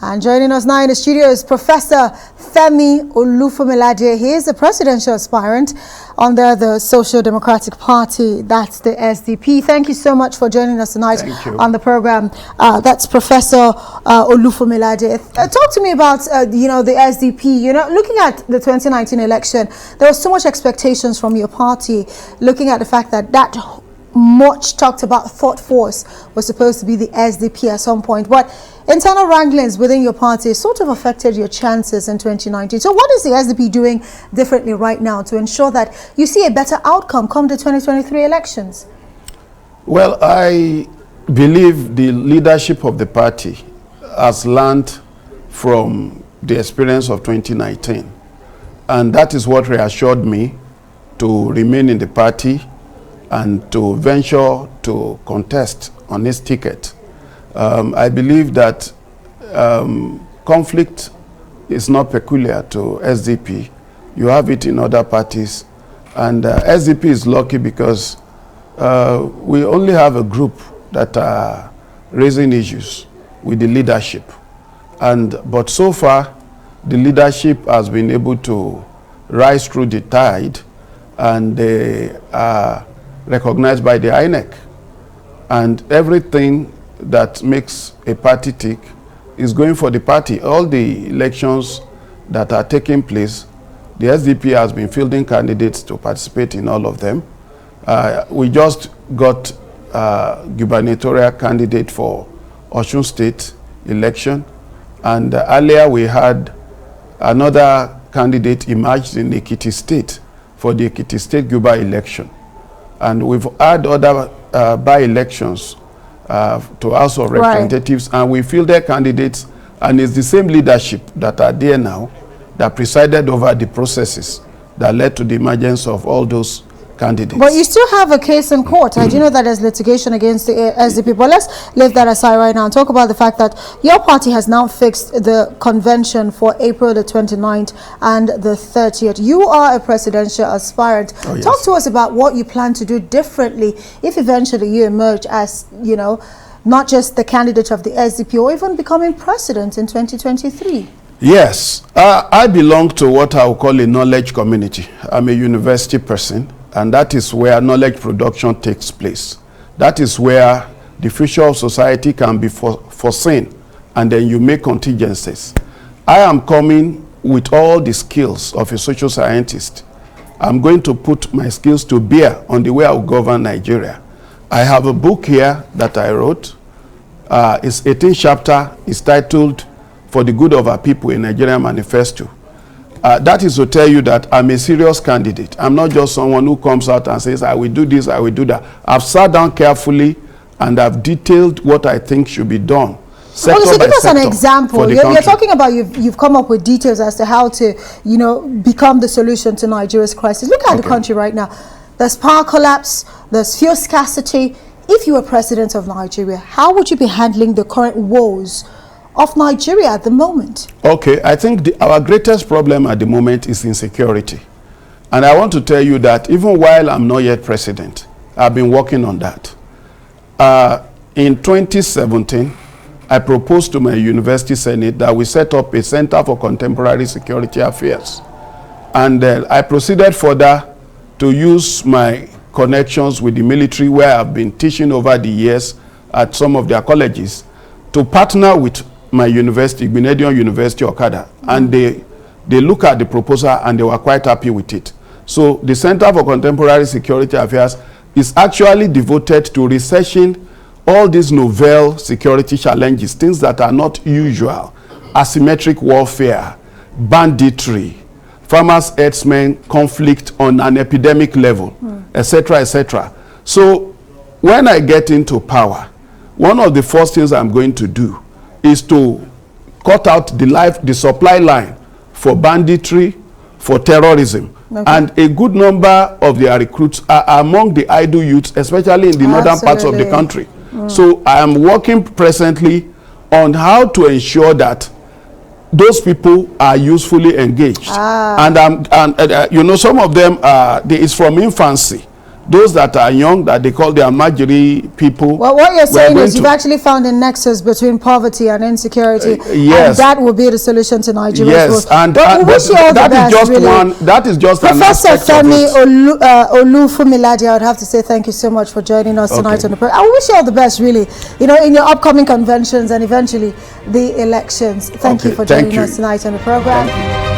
And joining us now in the studio is Professor FEMI Olufunmilade. He is the presidential aspirant under the Social Democratic Party, that's the SDP. Thank you so much for joining us tonight on the program. That's Professor Olufunmilade. Talk to me about, the SDP. Looking at the 2019 election, there was so much expectations from your party, looking at the fact that much talked about thought force was supposed to be the SDP at some point, but internal wranglings within your party sort of affected your chances in 2019. So what is the SDP doing differently right now to ensure that you see a better outcome come the 2023 elections? Well, I believe the leadership of the party has learned from the experience of 2019, and that is what reassured me to remain in the party and to venture to contest on this ticket. I believe that conflict is not peculiar to SDP. You have it in other parties. And SDP is lucky because we only have a group that are raising issues with the leadership. But so far, the leadership has been able to rise through the tide, and they are recognized by the INEC. And everything that makes a party tick is going for the party. All the elections that are taking place, the SDP has been fielding candidates to participate in all of them. We just got a gubernatorial candidate for Osun State election, and earlier we had another candidate emerged in Ekiti State for the Ekiti State Guber election. And we've had other by-elections to House of Representatives, and we fielded candidates, and it's the same leadership that are there now that presided over the processes that led to the emergence of all those candidates. But you still have a case in court. I do know that there's litigation against the SDP, but let's leave that aside right now and talk about the fact that your party has now fixed the convention for April the 29th and the 30th. You are a presidential aspirant. Oh, yes. Talk to us about what you plan to do differently if eventually you emerge as, not just the candidate of the SDP or even becoming president in 2023. Yes, I belong to what I would call a knowledge community. I'm a university person, and that is where knowledge production takes place. That is where the future of society can be foreseen, and then you make contingencies. I am coming with all the skills of a social scientist. I'm going to put my skills to bear on the way I will govern Nigeria. I have a book here that I wrote. It's 18th chapter. It's titled For the Good of Our People, a Nigerian Manifesto. That is to tell you that I'm a serious candidate. I'm not just someone who comes out and says, I will do this, I will do that. I've sat down carefully and I've detailed what I think should be done. So give us an example. You're talking about you've come up with details as to how to, become the solution to Nigeria's crisis. Look at the country right now. There's power collapse, there's fuel scarcity. If you were president of Nigeria, how would you be handling the current woes of Nigeria at the moment? Okay, I think our greatest problem at the moment is insecurity. And I want to tell you that even while I'm not yet president, I've been working on that. In 2017, I proposed to my university senate that we set up a Center for Contemporary Security Affairs. And I proceeded further to use my connections with the military, where I've been teaching over the years at some of their colleges, to partner with my university, Grenadian University, Okada, and they look at the proposal and they were quite happy with it. So the Center for Contemporary Security Affairs is actually devoted to researching all these novel security challenges, things that are not usual: asymmetric warfare, banditry, farmers, herdsmen, conflict on an epidemic level, etc., etc. So when I get into power, one of the first things I'm going to do is to cut out the supply line for banditry, for terrorism. And a good number of their recruits are among the idle youths, especially in the northern parts of the country. So I am working presently on how to ensure that those people are usefully engaged. And some of them, it's from infancy. those that are young, that they call the Amajiri people. Well, what you're saying is you've actually found a nexus between poverty and insecurity. Yes. And that will be the solution to Nigeria's Yes, and we wish you all the best, that is just Professor an aspect Femi of it. Olufunmilade, I would have to say thank you so much for joining us tonight on the program. I wish you all the best, really, you know, in your upcoming conventions and eventually the elections. Thank you for joining us tonight on the program.